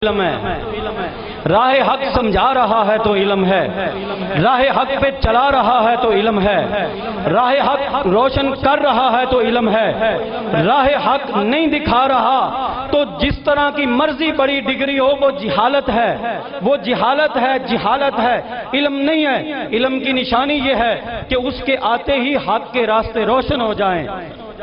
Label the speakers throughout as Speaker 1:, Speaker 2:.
Speaker 1: علم ہے، راہ حق سمجھا رہا ہے تو علم ہے، راہ حق پہ چلا رہا ہے تو علم ہے، راہ حق روشن کر رہا ہے تو علم ہے، راہ حق نہیں دکھا رہا تو جس طرح کی مرضی بڑی ڈگری ہو وہ جہالت ہے، وہ جہالت ہے، جہالت ہے، علم نہیں ہے۔ علم کی نشانی یہ ہے کہ اس کے آتے ہی حق کے راستے روشن ہو جائیں،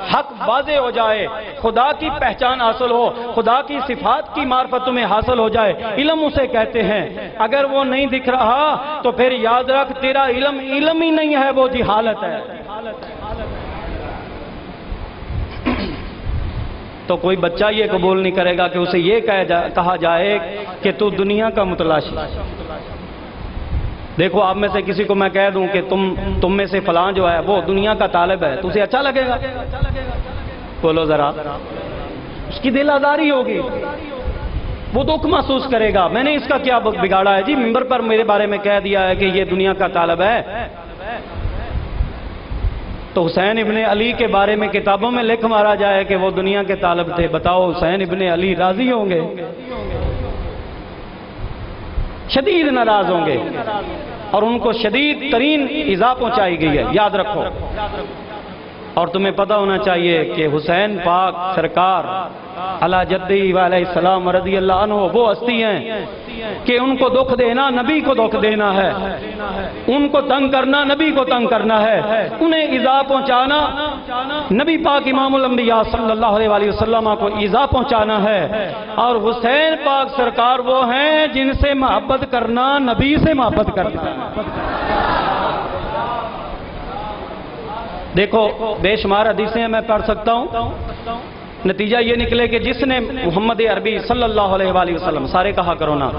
Speaker 1: حق واضح ہو جائے، خدا کی پہچان حاصل ہو، خدا کی صفات کی معرفت تمہیں حاصل ہو جائے، علم اسے کہتے ہیں۔ اگر وہ نہیں دکھ رہا تو پھر یاد رکھ تیرا علم علم ہی نہیں ہے، وہ جہالت ہے۔ تو کوئی بچہ یہ قبول نہیں کرے گا کہ اسے یہ کہا جائے کہ تو دنیا کا متلاشی۔ دیکھو آپ میں سے کسی کو میں کہہ دوں کہ تم میں سے فلاں جو ہے وہ دنیا کا طالب ہے تو اسے اچھا لگے گا؟ بولو ذرا، اس کی دل آزاری ہوگی، وہ دکھ محسوس کرے گا۔ میں نے اس کا کیا بگاڑا ہے جی، ممبر پر میرے بارے میں کہہ دیا ہے کہ یہ دنیا کا طالب ہے۔ تو حسین ابن علی کے بارے میں کتابوں میں لکھ مارا جائے کہ وہ دنیا کے طالب تھے، بتاؤ حسین ابن علی راضی ہوں گے؟ شدید ناراض ہوں گے، اور ان کو شدید ترین ایذا پہنچائی گئی ہے، یاد رکھو۔ اور تمہیں پتہ ہونا چاہیے کہ حسین پاک سرکار علی جدی علیہ السلام رضی اللہ عنہ وہ ہستی ہیں کہ ان کو دکھ دینا نبی کو دکھ دینا ہے، ان کو تنگ کرنا نبی کو تنگ کرنا ہے، انہیں ایذا پہنچانا نبی پاک امام الانبیاء صلی اللہ علیہ وسلم کو ایذا پہنچانا ہے۔ اور حسین پاک سرکار وہ ہیں جن سے محبت کرنا نبی سے محبت کرنا ہے۔ دیکھو بے شمار حدیثیں میں پڑھ سکتا ہوں، نتیجہ یہ نکلے کہ جس نے محمد عربی صلی اللہ علیہ وآلہ وسلم، سارے کہا کرو نا،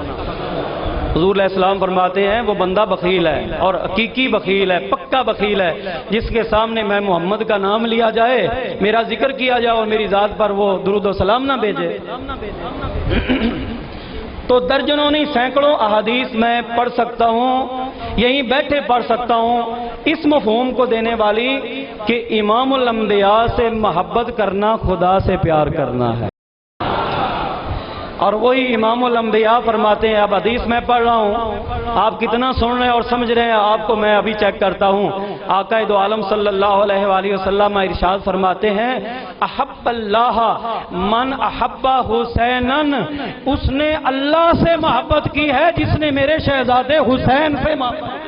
Speaker 1: حضور علیہ السلام فرماتے ہیں وہ بندہ بخیل ہے، اور حقیقی بخیل ہے، پکا بخیل ہے، جس کے سامنے میں محمد کا نام لیا جائے، میرا ذکر کیا جائے اور میری ذات پر وہ درود و سلام نہ بھیجے۔ تو درجنوں نہیں سینکڑوں احادیث میں پڑھ سکتا ہوں، یہیں بیٹھے پڑھ سکتا ہوں، اس مفہوم کو دینے والی کہ امام الانبیاء سے محبت کرنا خدا سے پیار کرنا ہے۔ اور وہی امام الانبیاء فرماتے ہیں، اب حدیث میں پڑھ رہا ہوں، آپ کتنا سن رہے ہیں اور سمجھ رہے ہیں آپ کو میں ابھی چیک کرتا ہوں۔ آقا دو عالم صلی اللہ علیہ وآلہ وسلم ارشاد فرماتے ہیں، احب اللہ من احب حسینن، اس نے اللہ سے محبت کی ہے جس نے میرے شہزادے حسین سے محبت کی۔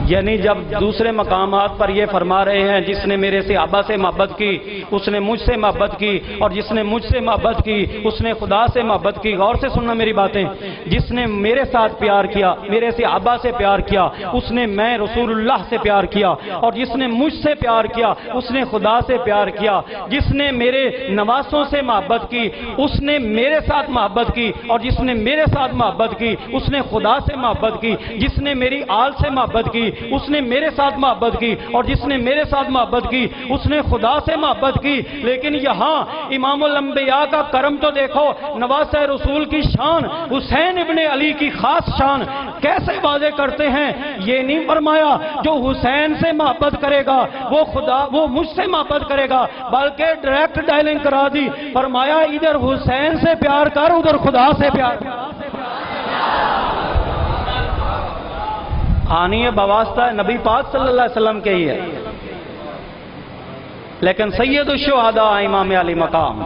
Speaker 1: یعنی جب دوسرے مقامات پر یہ فرما رہے ہیں جس نے میرے صحابہ سے محبت کی اس نے مجھ سے محبت کی، اور جس نے مجھ سے محبت کی اس نے خدا سے محبت کی۔ غور سے سننا میری باتیں، جس نے میرے ساتھ پیار کیا، میرے صحابہ سے پیار کیا، اس نے میں رسول اللہ سے پیار کیا، اور جس نے مجھ سے پیار کیا اس نے خدا سے پیار کیا۔ جس نے میرے نواسوں سے محبت کی اس نے میرے ساتھ محبت کی، اور جس نے میرے ساتھ محبت کی اس نے خدا سے محبت کی۔ جس نے میری آل سے محبت کی اس نے میرے ساتھ محبت کی، اور جس نے میرے ساتھ محبت کی اس نے خدا سے محبت کی۔ لیکن یہاں امام الانبیاء کا کرم تو دیکھو، نواسہ رسول کی شان، حسین ابن علی کی خاص شان کیسے واضح کرتے ہیں۔ یہ نہیں فرمایا جو حسین سے محبت کرے گا وہ مجھ سے محبت کرے گا، بلکہ ڈائریکٹ ڈائلنگ کرا دی، فرمایا ادھر حسین سے پیار کر ادھر خدا سے پیار کر۔ آنی ہے بواسطہ نبی پاک صلی اللہ علیہ وسلم کے ہی ہے، لیکن سید الشہداء امام علی مقام،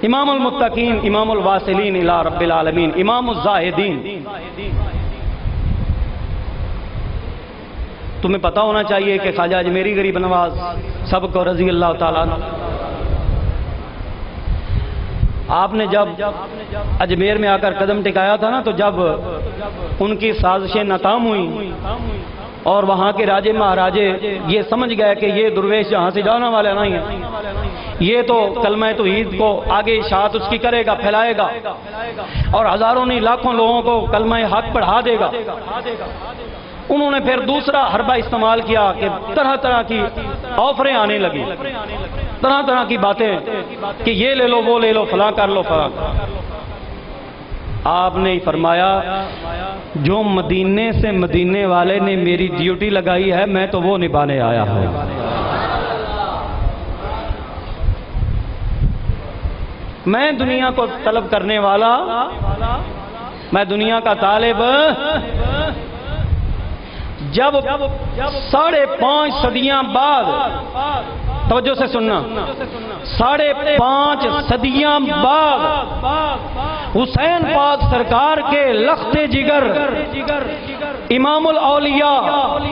Speaker 1: امام المتقین، امام الواصلین الی رب العالمین، امام الزاہدین۔ تمہیں پتہ ہونا چاہیے کہ خواجہ اجمیری غریب نواز سب کو رضی اللہ تعالیٰ عنہ، آپ نے جب اجمیر میں آ کر قدم ٹکایا تھا نا، تو جب ان کی سازشیں ناکام ہوئیں اور وہاں کے راجے مہاراجے یہ سمجھ گئے کہ یہ درویش جہاں سے جانا والا نہیں ہے، یہ تو کلمہ توحید کو آگے اشاعت اس کی کرے گا، پھیلائے گا، اور ہزاروں نہیں لاکھوں لوگوں کو کلمہ حق پڑھا دے گا۔ انہوں نے پھر دوسرا حربہ استعمال کیا کہ طرح طرح کی آفریں آنے لگی، طرح طرح کی باتیں کہ یہ لے لو وہ لے لو فلاں کر لو فلاں۔ آپ نے فرمایا جو مدینے سے مدینے والے نے میری ڈیوٹی لگائی ہے میں تو وہ نبھانے آیا ہوں۔ میں دنیا کو طلب کرنے والا، میں دنیا کا طالب، جب 5.5 صدیاں بعد، توجہ سے سننا، 5.5 صدیاں بعد حسین پاک سرکار کے لخت جگر امام الاولیاء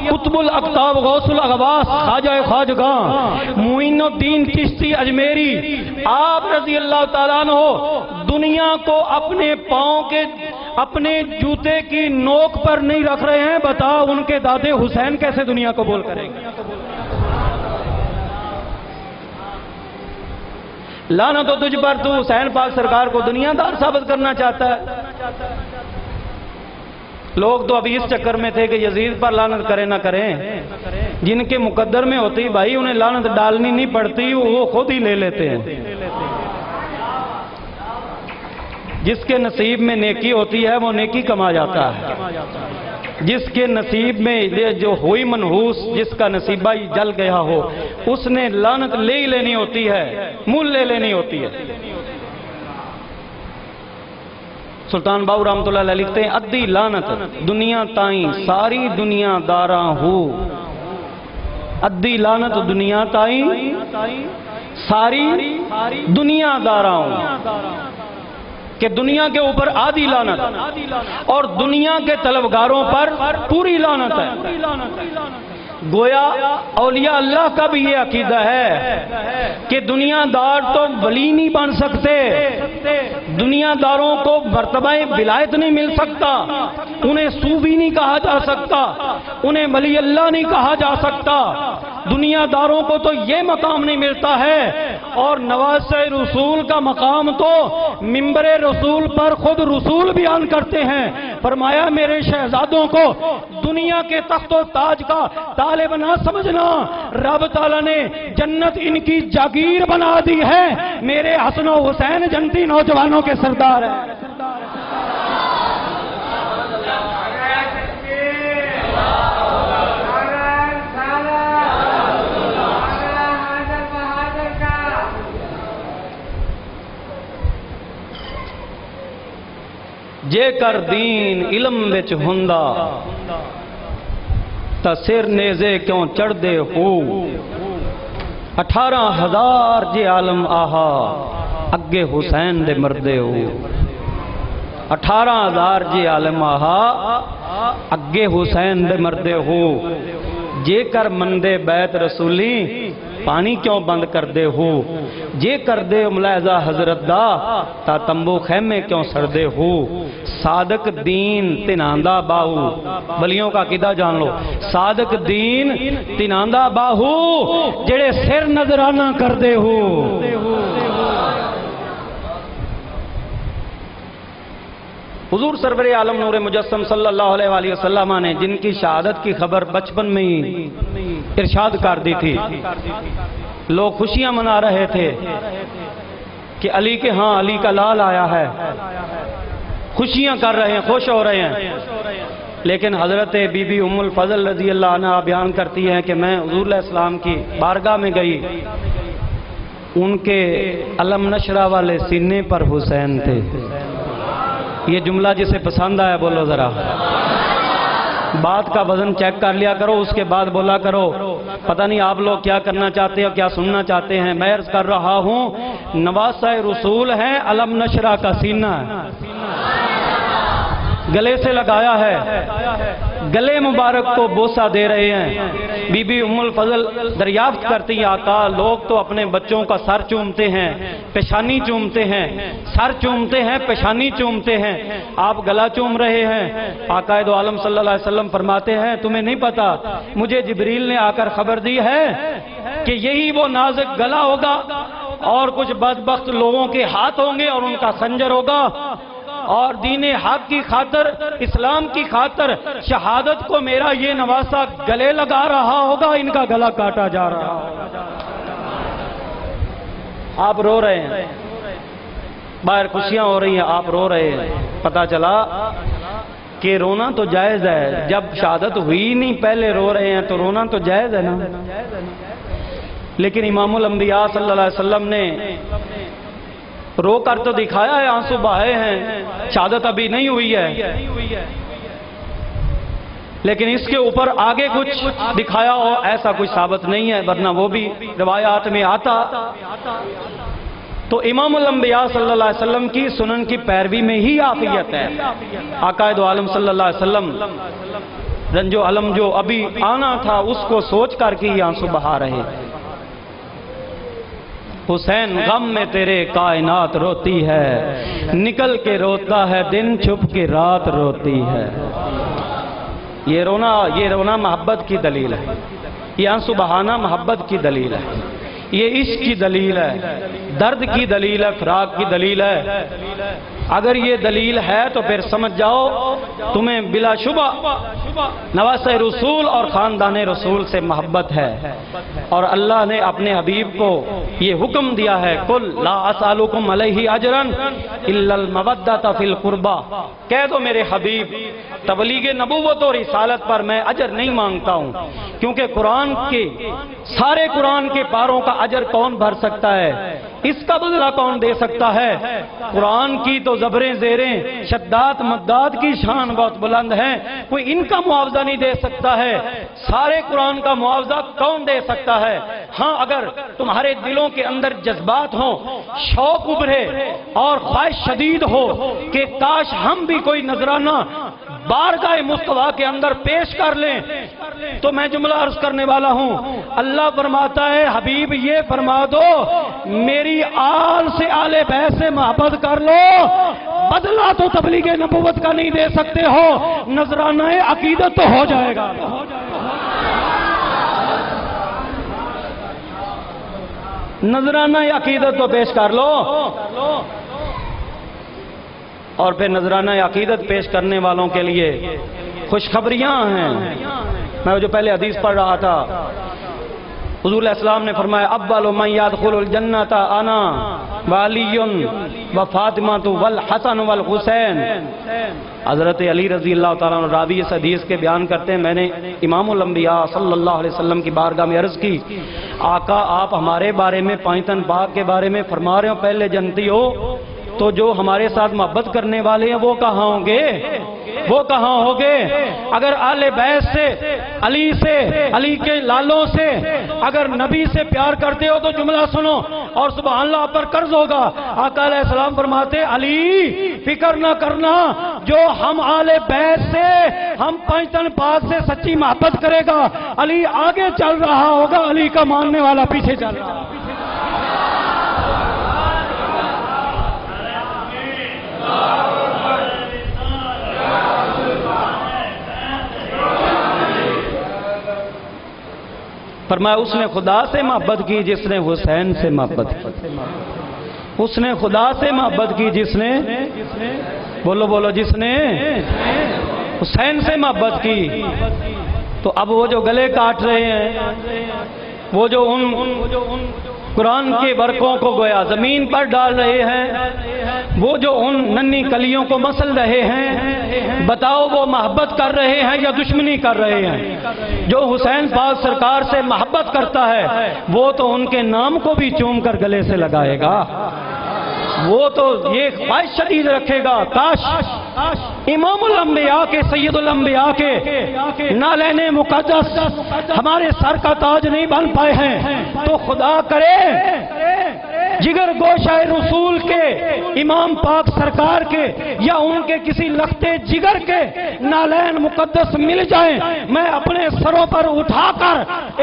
Speaker 1: قطب الاقطاب غوث الاغواث خواجہ خواجگاہ معین الدین چشتی اجمیری آپ رضی اللہ تعالیٰ عنہ دنیا کو اپنے پاؤں کے، اپنے جوتے کی نوک پر نہیں رکھ رہے ہیں، بتاؤ ان کے دادے حسین کیسے دنیا کو بول کریں گے؟ لعنت ہو تجھ پر، تو حسین پاک سرکار کو دنیا دار ثابت کرنا چاہتا ہے۔ لوگ تو ابھی اس چکر میں تھے کہ یزید پر لعنت کرے نہ کریں، جن کے مقدر میں ہوتی بھائی انہیں لعنت ڈالنی نہیں پڑتی، وہ خود ہی لے لیتے ہیں۔ جس کے نصیب میں نیکی ہوتی ہے وہ نیکی کما جاتا ہے، جس کے نصیب میں جو ہوئی منحوس، جس کا نصیبہ ہی جل گیا ہو، اس نے لعنت لے ہی لینی ہوتی ہے، مول لے لینی ہوتی ہے۔ سلطان باؤ رحمۃ اللہ علیہ لکھتے ہیں ادی لعنت دنیا تائیں ساری دنیا داراں ہو، ادی لعنت دنیا تائیں ساری دنیا داراں ہو، کہ دنیا کے اوپر آدھی لعنت اور دنیا کے طلبگاروں پر پوری لعنت ہے۔ گویا اولیاء اللہ کا بھی یہ عقیدہ ہے کہ دنیا دار تو ولی نہیں بن سکتے، دنیا داروں کو مرتبہ ولایت نہیں مل سکتا، انہیں صوفی نہیں کہا جا سکتا، انہیں ولی اللہ نہیں کہا جا سکتا، دنیا داروں کو تو یہ مقام نہیں ملتا ہے۔ اور نواسہ رسول کا مقام تو منبر رسول پر خود رسول بیان کرتے ہیں، فرمایا میرے شہزادوں کو دنیا کے تخت و تاج کا طالب نہ سمجھنا، رب تعالیٰ نے جنت ان کی جاگیر بنا دی ہے، میرے حسن و حسین جنتی نوجوانوں کے سردار ہیں۔ جے کر دین علم وچ ہوندا تا سر نیزے کیوں چڑھ دے ہو، 18,000 جے عالم آہا اگے حسین دے مردے ہو، 18,000 جے عالم آہا اگے حسین دے مردے ہو، جے کر مندے بیت رسولی پانی کیوں بند کر دے ہو، جے کر دے ملاحظہ حضرت دا تا تمبو خیمے کیوں سر دے ہو، صادق دین تناندہ باہو، ولیوں کا عقیدہ جان لو، صادق دین تناندہ باہو جڑے سر نظرانہ کر دے ہو۔ حضور سرور عالم نور مجسم صلی اللہ علیہ وآلہ وسلم نے جن کی شہادت کی خبر بچپن میں ہی ارشاد کر دی تھی، لوگ خوشیاں منا رہے تھے کہ علی کے ہاں علی کا لال آیا ہے، خوشیاں کر رہے ہیں، خوش ہو رہے ہیں، لیکن حضرت بی بی ام الفضل رضی اللہ عنہ بیان کرتی ہیں کہ میں حضور علیہ السلام کی بارگاہ میں گئی، ان کے علم نشرہ والے سینے پر حسین تھے۔ یہ جملہ جسے پسند آیا بولو ذرا، بات کا وزن چیک کر لیا کرو، اس کے بعد بولا کرو، پتہ نہیں آپ لوگ کیا کرنا چاہتے ہیں، کیا سننا چاہتے ہیں۔ میں عرض کر رہا ہوں نواسہ رسول ہیں، علم نشرہ کا سینہ ہے، گلے سے لگایا ہے، گلے مبارک کو بوسہ دے رہے ہیں۔ بی بی ام الفضل دریافت کرتی ہیں آقا لوگ تو اپنے بچوں کا سر چومتے ہیں، پیشانی چومتے ہیں، سر چومتے ہیں، پیشانی چومتے ہیں، آپ گلا چوم رہے ہیں۔ آقا دو عالم صلی اللہ علیہ وسلم فرماتے ہیں تمہیں نہیں پتا، مجھے جبریل نے آ کر خبر دی ہے کہ یہی وہ نازک گلا ہوگا اور کچھ بدبخت لوگوں کے ہاتھ ہوں گے اور ان کا خنجر ہوگا، اور دین حق کی خاطر، اسلام کی خاطر شہادت کو میرا یہ نواسہ گلے لگا رہا ہوگا، ان کا گلا کاٹا جا رہا ہوگا۔ آپ رو رہے ہیں، باہر خوشیاں ہو رہی ہیں، آپ رو رہے ہیں، پتہ چلا کہ رونا تو جائز ہے، جب شہادت ہوئی نہیں پہلے رو رہے ہیں تو رونا تو جائز ہے نا۔ لیکن امام الانبیاء صلی اللہ علیہ وسلم نے رو کر تو دکھایا ہے، آنسو بہائے ہیں، شہادت ابھی نہیں ہوئی ہے، لیکن اس کے اوپر آگے کچھ دکھایا ہو ایسا کچھ ثابت نہیں ہے، ورنہ وہ بھی روایات میں آتا۔ تو امام الانبیاء صلی اللہ علیہ وسلم کی سنن کی پیروی میں ہی عافیت ہے۔ آقا دو عالم صلی اللہ علیہ وسلم رنج و علم جو ابھی آنا تھا اس کو سوچ کر کے ہی آنسو بہا رہے۔ حسین غم میں تیرے کائنات روتی ہے، نکل کے روتا ہے دن، چھپ کے رات روتی ہے۔ یہ رونا محبت کی دلیل ہے، یہ آنسو بہانا محبت کی دلیل ہے، یہ عشق کی دلیل ہے، درد کی دلیل ہے، فراق کی دلیل ہے۔ اگر یہ دلیل ہے تو پھر سمجھ جاؤ تمہیں بلا شبہ نواسہ رسول اور خاندان رسول سے محبت ہے، اور اللہ نے اپنے حبیب کو یہ حکم دیا ہے، قل لا اسألکم علیہ اجرا الا المودۃ فی القربى، کہہ دو میرے حبیب تبلیغ نبوت اور رسالت پر میں اجر نہیں مانگتا ہوں، کیونکہ سارے قرآن کے پاروں کا اجر کون بھر سکتا ہے، اس کا بدلہ کون دے سکتا ہے؟ قرآن کی تو زبریں زیریں شدات مدات کی شان بہت بلند ہے، کوئی ان کا معاوضہ نہیں دے سکتا ہے، سارے قرآن کا معاوضہ کون دے سکتا ہے؟ ہاں اگر تمہارے دلوں کے اندر جذبات ہوں، شوق ابھرے اور خواہش شدید ہو کہ کاش ہم بھی کوئی نذرانہ بارگاہ مصطفیٰ کے اندر پیش کر لیں، تو میں جملہ عرض کرنے والا ہوں، اللہ فرماتا ہے حبیب یہ فرما دو میری آل سے آل بیت سے محبت کر لو، بدلہ تو تبلیغ نبوت کا نہیں دے سکتے ہو، نذرانہ عقیدت تو ہو جائے گا۔ نذرانہ عقیدت تو پیش کر لو، اور پھر نذرانہ عقیدت پیش کرنے والوں کے لیے خوشخبریاں ہیں۔ میں جو پہلے حدیث پڑھ رہا تھا، حضور علیہ السلام نے فرمایا اول من يدخل الجنۃ انا وعلی وفاطمہ والحسن والحسین۔ حضرت علی رضی اللہ تعالیٰ عنہ راوی اس حدیث کے بیان کرتے ہیں، میں نے امام الانبیاء صلی اللہ علیہ وسلم کی بارگاہ میں عرض کی، آقا آپ ہمارے بارے میں پائتن پاک کے بارے میں فرما رہے ہو پہلے جنتی ہو، تو جو ہمارے ساتھ محبت کرنے والے ہیں وہ کہاں ہوں گے؟ وہ کہاں ہوگے؟ اگر آل بیت سے، علی کے لالوں سے اگر نبی سے پیار کرتے ہو تو جملہ سنو، اور سبحان اللہ آپ پر قرض ہوگا۔ آقا علیہ السلام فرماتے علی فکر نہ کرنا، جو ہم آل بیت سے، ہم پنجتن پاک سے سچی محبت کرے گا، علی آگے چل رہا ہوگا، علی کا ماننے والا پیچھے چل رہا ہوگا۔ فرمایا اس نے خدا سے محبت کی جس نے حسین سے محبت کی، اس نے خدا سے محبت کی جس نے، بولو جس نے حسین سے محبت کی۔ تو اب وہ جو گلے کاٹ رہے ہیں، وہ جو ان قرآن کے ورقوں کو گویا زمین پر ڈال رہے ہیں، وہ جو ان ننھی کلیوں کو مسل رہے ہیں، بتاؤ وہ محبت کر رہے ہیں یا دشمنی کر رہے ہیں؟ جو حسین پاک سرکار سے محبت کرتا ہے وہ تو ان کے نام کو بھی چوم کر گلے سے لگائے گا، وہ تو یہ خواہش شدید رکھے گا کاش امام الانبیاء کے، سید الانبیاء کے نالین مقدس ہمارے سر کا تاج نہیں بن پائے ہیں، تو خدا کرے جگر گوشہ رسول کے، امام پاک سرکار کے، یا ان کے کسی لختے جگر کے نالین مقدس مل جائیں، میں اپنے سروں پر اٹھا کر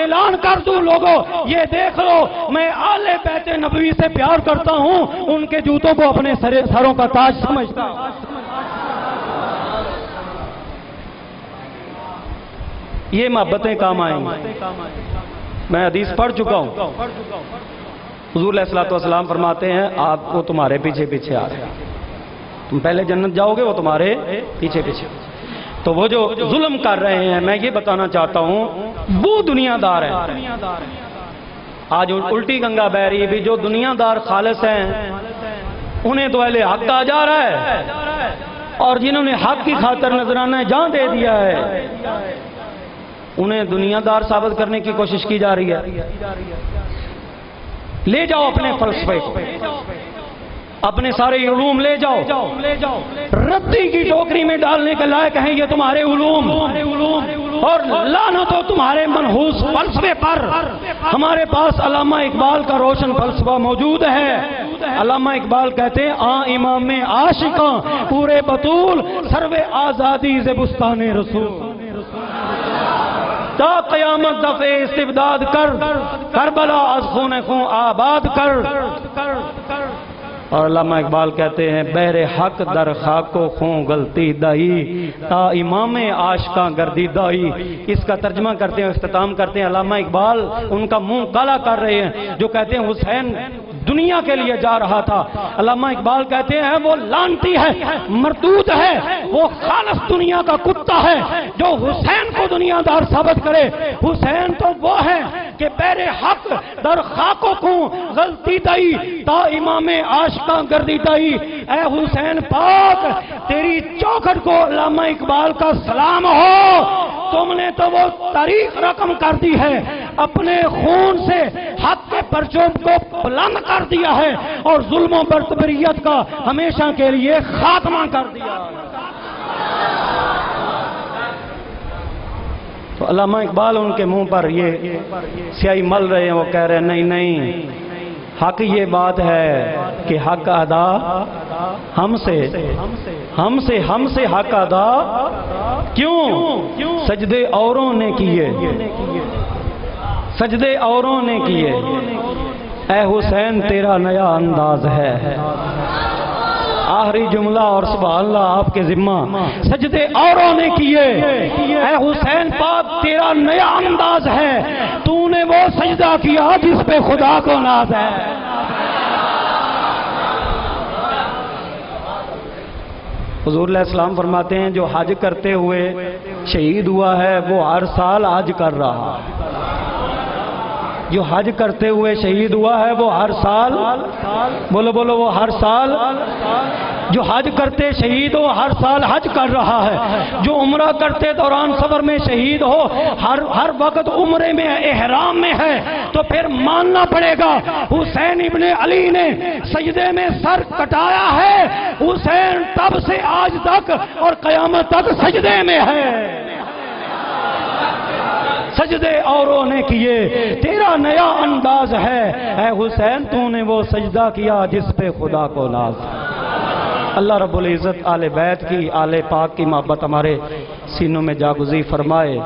Speaker 1: اعلان کر دوں لوگوں یہ دیکھ لو میں آل بیت نبوی سے پیار کرتا ہوں، ان کے جوتوں کو اپنے سروں کا تاج سمجھتا ہوں۔ یہ محبتیں کام آئیں گی۔ میں حدیث پڑھ چکا ہوں، حضور علیہ السلام فرماتے ہیں آپ کو تمہارے پیچھے پیچھے آ رہے ہیں، تم پہلے جنت جاؤ گے وہ تمہارے پیچھے پیچھے۔ تو وہ جو ظلم کر رہے ہیں، میں یہ بتانا چاہتا ہوں وہ دنیا دار ہیں، آج الٹی گنگا بہ رہی بھی، جو دنیا دار خالص ہیں انہیں تو اہل حق کہا جا رہا ہے، اور جنہوں نے حق کی خاطر نذرانہ جان دے دیا ہے انہیں دنیا دار ثابت کرنے کی کوشش کی جا رہی ہے۔ لے جاؤ اپنے فلسفے کو، اپنے سارے علوم لے جاؤ، ردی کی ٹوکری میں ڈالنے کے لائق ہیں یہ تمہارے علوم، اور لعنت ہو تمہارے منحوس فلسفے پر۔ ہمارے پاس علامہ اقبال کا روشن فلسفہ موجود ہے۔ علامہ اقبال کہتے ہیں آ امام عاشقاں پورے بطول سرو آزادی ز بستان رسول، تا قیامت دفع استبداد کر، کربلا از خون خون آباد کر۔ اور علامہ اقبال کہتے ہیں بہر حق در خاک و خون غلطی دائی، تا امام عاشقاں گردی دائی۔ اس کا ترجمہ کرتے ہیں، اختتام کرتے ہیں علامہ اقبال ان کا منہ کالا کر رہے ہیں جو کہتے ہیں حسین دنیا کے لیے جا رہا تھا۔ علامہ اقبال کہتے ہیں وہ لعنتی ہے، مردود ہے، وہ خالص دنیا کا کتا ہے جو حسین کو دنیا دار ثابت کرے۔ حسین تو وہ ہے کہ بہر حق در خاک و خون غلطی دائی، تا امام عاشقاں گردی دائی۔ اے حسین پاک تیری چوکھٹ کو علامہ اقبال کا سلام ہو، تم نے تو وہ تاریخ رقم کر دی ہے، اپنے خون سے حق کے پرچم کو بلند کر دیا ہے اور ظلم و بربریت کا ہمیشہ کے لیے خاتمہ کر دیا۔ تو علامہ اقبال ان کے منہ پر یہ سیاہی مل رہے ہیں، وہ کہہ رہے ہیں نہیں نہیں، حق یہ بات ہے کہ حق ادا ہم سے حق ادا کیوں؟ سجدے اوروں نے کیے، سجدے اوروں نے کیے، اے حسین تیرا نیا انداز ہے۔ آخری جملہ اور سبحان اللہ آپ کے ذمہ، سجدے اوروں نے کیے، اے حسین پاک تیرا نیا انداز ہے، تو نے وہ سجدہ کیا جس پہ خدا کو ناز ہے۔ حضور علیہ السلام فرماتے ہیں جو حج کرتے ہوئے شہید ہوا ہے وہ ہر سال حج کر رہا، جو حج کرتے ہوئے شہید ہوا ہے وہ ہر سال، بولو بولو، وہ ہر سال، جو حج کرتے شہید ہو ہر سال حج کر رہا ہے، جو عمرہ کرتے دوران سفر میں شہید ہو ہر وقت عمرے میں احرام میں ہے، تو پھر ماننا پڑے گا حسین ابن علی نے سجدے میں سر کٹایا ہے، حسین تب سے آج تک اور قیامت تک سجدے میں ہے۔ سجدے اوروں نے کیے، تیرا نیا انداز ہے، اے حسین تو نے وہ سجدہ کیا جس پہ خدا کو ناز۔ اللہ رب العزت آل بیت کی، آل پاک کی محبت ہمارے سینوں میں جاگزی فرمائے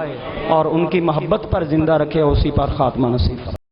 Speaker 1: اور ان کی محبت پر زندہ رکھے، اسی پر خاتمہ نصیب فرمائے۔